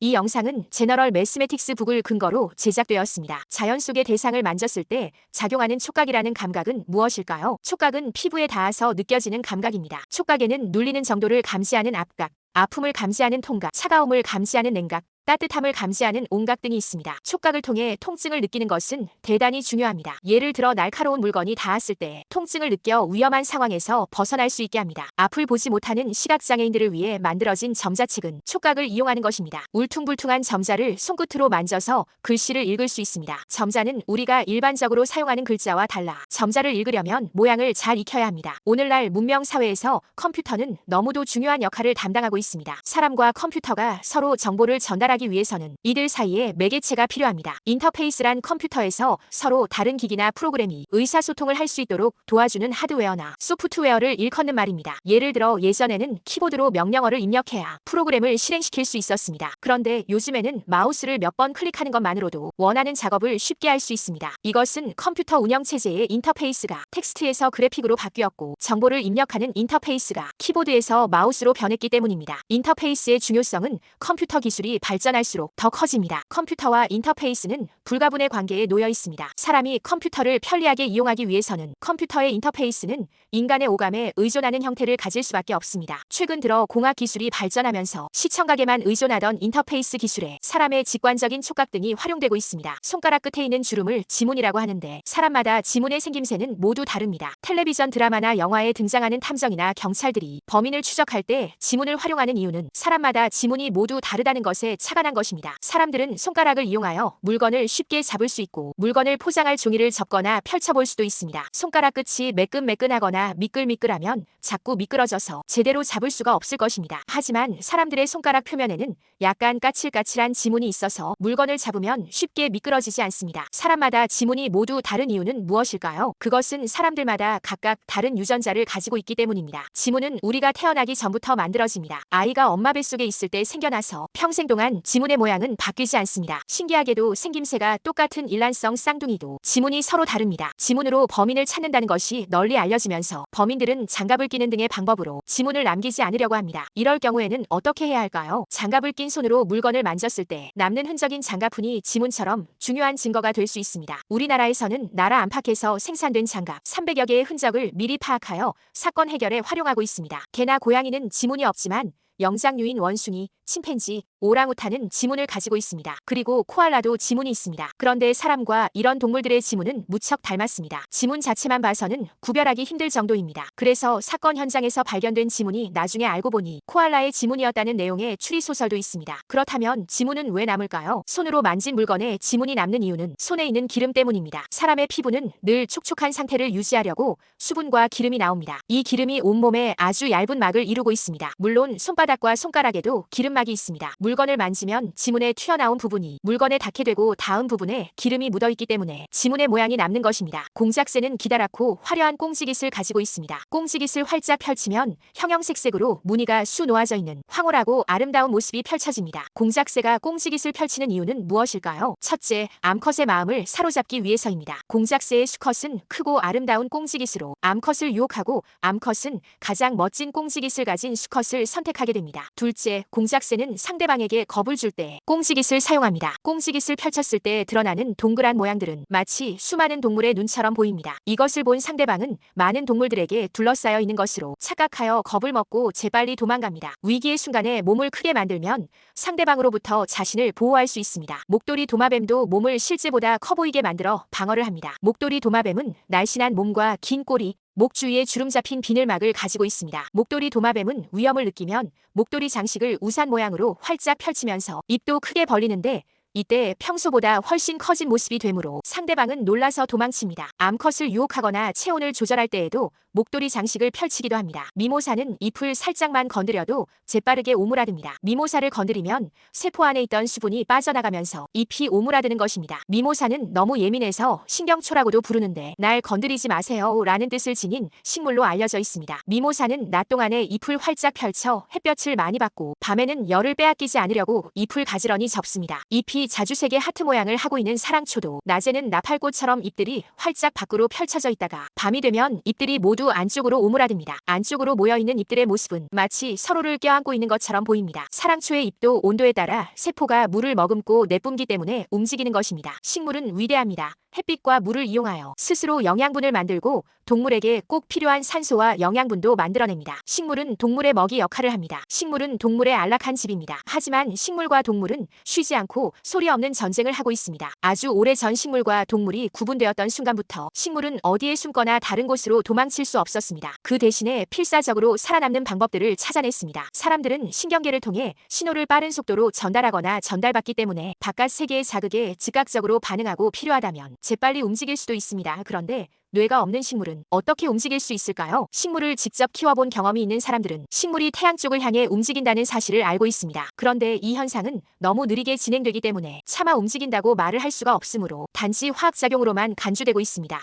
이 영상은 제너럴 매스매틱스 북을 근거로 제작되었습니다. 자연 속의 대상을 만졌을 때 작용하는 촉각이라는 감각은 무엇일까요? 촉각은 피부에 닿아서 느껴지는 감각입니다. 촉각에는 눌리는 정도를 감지하는 앞각, 아픔을 감지하는 통각, 차가움을 감지하는 냉각, 따뜻함을 감지하는 온각 등이 있습니다. 촉각을 통해 통증을 느끼는 것은 대단히 중요합니다. 예를 들어 날카로운 물건이 닿았을 때 통증을 느껴 위험한 상황에서 벗어날 수 있게 합니다. 앞을 보지 못하는 시각장애인들을 위해 만들어진 점자책은 촉각을 이용하는 것입니다. 울퉁불퉁한 점자를 손끝으로 만져서 글씨를 읽을 수 있습니다. 점자는 우리가 일반적으로 사용하는 글자와 달라 점자를 읽으려면 모양을 잘 익혀야 합니다. 오늘날 문명 사회에서 컴퓨터는 너무도 중요한 역할을 담당하고 있습니다. 사람과 컴퓨터가 서로 정보를 전달하기 위해서는 이들 사이에 매개체가 필요합니다. 인터페이스란 컴퓨터에서 서로 다른 기기나 프로그램이 의사소통을 할 수 있도록 도와주는 하드웨어나 소프트웨어를 일컫는 말입니다. 예를 들어 예전에는 키보드로 명령어를 입력해야 프로그램을 실행시킬 수 있었습니다. 그런데 요즘에는 마우스를 몇 번 클릭하는 것만으로도 원하는 작업을 쉽게 할 수 있습니다. 이것은 컴퓨터 운영체제의 인터페이스가 텍스트에서 그래픽으로 바뀌었고 정보를 입력하는 인터페이스가 키보드에서 마우스로 변했기 때문입니다. 인터페이스의 중요성은 컴퓨터 기술이 발전할수록 더 커집니다. 컴퓨터와 인터페이스는 불가분의 관계에 놓여 있습니다. 사람이 컴퓨터를 편리하게 이용하기 위해서는 컴퓨터의 인터페이스는 인간의 오감에 의존하는 형태를 가질 수밖에 없습니다. 최근 들어 공학 기술이 발전하면서 시청각에만 의존하던 인터페이스 기술에 사람의 직관적인 촉각 등이 활용되고 있습니다. 손가락 끝에 있는 주름을 지문이라고 하는데 사람마다 지문의 생김새는 모두 다릅니다. 텔레비전 드라마나 영화에 등장하는 탐정이나 경찰들이 범인을 추적할 때 지문을 활용하는 이유는 사람마다 지문이 모두 다르다는 것에 착안한 것입니다. 사람들은 손가락을 이용하여 물건을 쉽게 잡을 수 있고 물건을 포장할 종이를 접거나 펼쳐볼 수도 있습니다. 손가락 끝이 매끈매끈하거나 미끌미끌하면 자꾸 미끄러져서 제대로 잡을 수가 없을 것입니다. 하지만 사람들의 손가락 표면에는 약간 까칠까칠한 지문이 있어서 물건을 잡으면 쉽게 미끄러지지 않습니다. 사람마다 지문이 모두 다른 이유는 무엇일까요? 그것은 사람들마다 각각 다른 유전자를 가지고 있기 때문입니다. 지문은 우리가 태어나기 전부터 만들어집니다. 아이가 엄마 뱃속에 있을 때 생겨나서 평생 동안 지문의 모양은 바뀌지 않습니다. 신기하게도 생김새가 똑같은 일란성 쌍둥이도 지문이 서로 다릅니다. 지문으로 범인을 찾는다는 것이 널리 알려지면서 범인들은 장갑을 끼는 등의 방법으로 지문을 남기지 않으려고 합니다. 이럴 경우에는 어떻게 해야 할까요? 장갑을 낀 손으로 물건을 만졌을 때 남는 흔적인 장갑흔이 지문처럼 중요한 증거가 될 수 있습니다. 우리나라에서는 나라 안팎에서 생산된 장갑 300여 개의 흔적을 미리 파악하여 사건 해결에 활용하고 있습니다. 개나 고양이는 지문이 없지만 영장류인 원숭이, 침팬지, 오랑우탄은 지문을 가지고 있습니다. 그리고 코알라도 지문이 있습니다. 그런데 사람과 이런 동물들의 지문은 무척 닮았습니다. 지문 자체만 봐서는 구별하기 힘들 정도입니다. 그래서 사건 현장에서 발견된 지문이 나중에 알고 보니 코알라의 지문이었다는 내용의 추리소설도 있습니다. 그렇다면 지문은 왜 남을까요? 손으로 만진 물건에 지문이 남는 이유는 손에 있는 기름 때문입니다. 사람의 피부는 늘 촉촉한 상태를 유지하려고 수분과 기름이 나옵니다. 이 기름이 온몸에 아주 얇은 막을 이루고 있습니다. 물론 손바닥과 손가락에도 기름막이 있습니다. 물건을 만지면 지문에 튀어나온 부분이 물건에 닿게 되고 닿은 부분에 기름이 묻어있기 때문에 지문의 모양이 남는 것입니다. 공작새는 기다랗고 화려한 꽁지깃을 가지고 있습니다. 꽁지깃을 활짝 펼치면 형형색색으로 무늬가 수 놓아져 있는 황홀하고 아름다운 모습이 펼쳐집니다. 공작새가 꽁지깃을 펼치는 이유는 무엇일까요? 첫째, 암컷의 마음을 사로잡기 위해서입니다. 공작새의 수컷은 크고 아름다운 꽁지깃으로 암컷을 유혹하고 암컷은 가장 멋진 꽁지깃을 가진 수컷을 선택하게 됩니다. 둘째, 공작새는 상대방에게 겁을 줄 때 꽁지깃을 사용합니다. 꽁지깃을 펼쳤을 때 드러나는 동그란 모양들은 마치 수많은 동물의 눈처럼 보입니다. 이것을 본 상대방은 많은 동물들에게 둘러싸여 있는 것으로 착각하여 겁을 먹고 재빨리 도망갑니다. 위기의 순간에 몸을 크게 만들면 상대방으로부터 자신을 보호할 수 있습니다. 목도리 도마뱀도 몸을 실제보다 커 보이게 만들어 방어를 합니다. 목도리 도마뱀은 날씬한 몸과 긴 꼬리, 목 주위에 주름 잡힌 비늘막을 가지고 있습니다. 목도리 도마뱀은 위험을 느끼면 목도리 장식을 우산 모양으로 활짝 펼치면서 입도 크게 벌리는데 이때 평소보다 훨씬 커진 모습이 되므로 상대방은 놀라서 도망칩니다. 암컷을 유혹하거나 체온을 조절할 때에도 목도리 장식을 펼치기도 합니다. 미모사는 잎을 살짝만 건드려도 재빠르게 오므라듭니다. 미모사를 건드리면 세포 안에 있던 수분이 빠져나가면서 잎이 오므라드는 것입니다. 미모사는 너무 예민해서 신경초라고도 부르는데 날 건드리지 마세요 라는 뜻을 지닌 식물로 알려져 있습니다. 미모사는 낮 동안에 잎을 활짝 펼쳐 햇볕을 많이 받고 밤에는 열을 빼앗기지 않으려고 잎을 가지런히 접습니다. 잎이 잎이 자주색의 하트 모양을 하고 있는 사랑초도 낮에는 나팔꽃처럼 잎들이 활짝 밖으로 펼쳐져 있다가 밤이 되면 잎들이 모두 안쪽으로 오므라듭니다. 안쪽으로 모여있는 잎들의 모습은 마치 서로를 껴안고 있는 것처럼 보입니다. 사랑초의 잎도 온도에 따라 세포가 물을 머금고 내뿜기 때문에 움직이는 것입니다. 식물은 위대합니다. 햇빛과 물을 이용하여 스스로 영양분을 만들고 동물에게 꼭 필요한 산소와 영양분도 만들어냅니다. 식물은 동물의 먹이 역할을 합니다. 식물은 동물의 안락한 집입니다. 하지만 식물과 동물은 쉬지 않고 소리 없는 전쟁을 하고 있습니다. 아주 오래전 식물과 동물이 구분되었던 순간부터 식물은 어디에 숨거나 다른 곳으로 도망칠 수 없었습니다. 그 대신에 필사적으로 살아남는 방법들을 찾아냈습니다. 사람들은 신경계를 통해 신호를 빠른 속도로 전달하거나 전달받기 때문에 바깥 세계의 자극에 즉각적으로 반응하고 필요하다면 재빨리 움직일 수도 있습니다. 그런데 뇌가 없는 식물은 어떻게 움직일 수 있을까요? 식물을 직접 키워본 경험이 있는 사람들은 식물이 태양 쪽을 향해 움직인다는 사실을 알고 있습니다. 그런데 이 현상은 너무 느리게 진행되기 때문에 차마 움직인다고 말을 할 수가 없으므로 단지 화학작용으로만 간주되고 있습니다.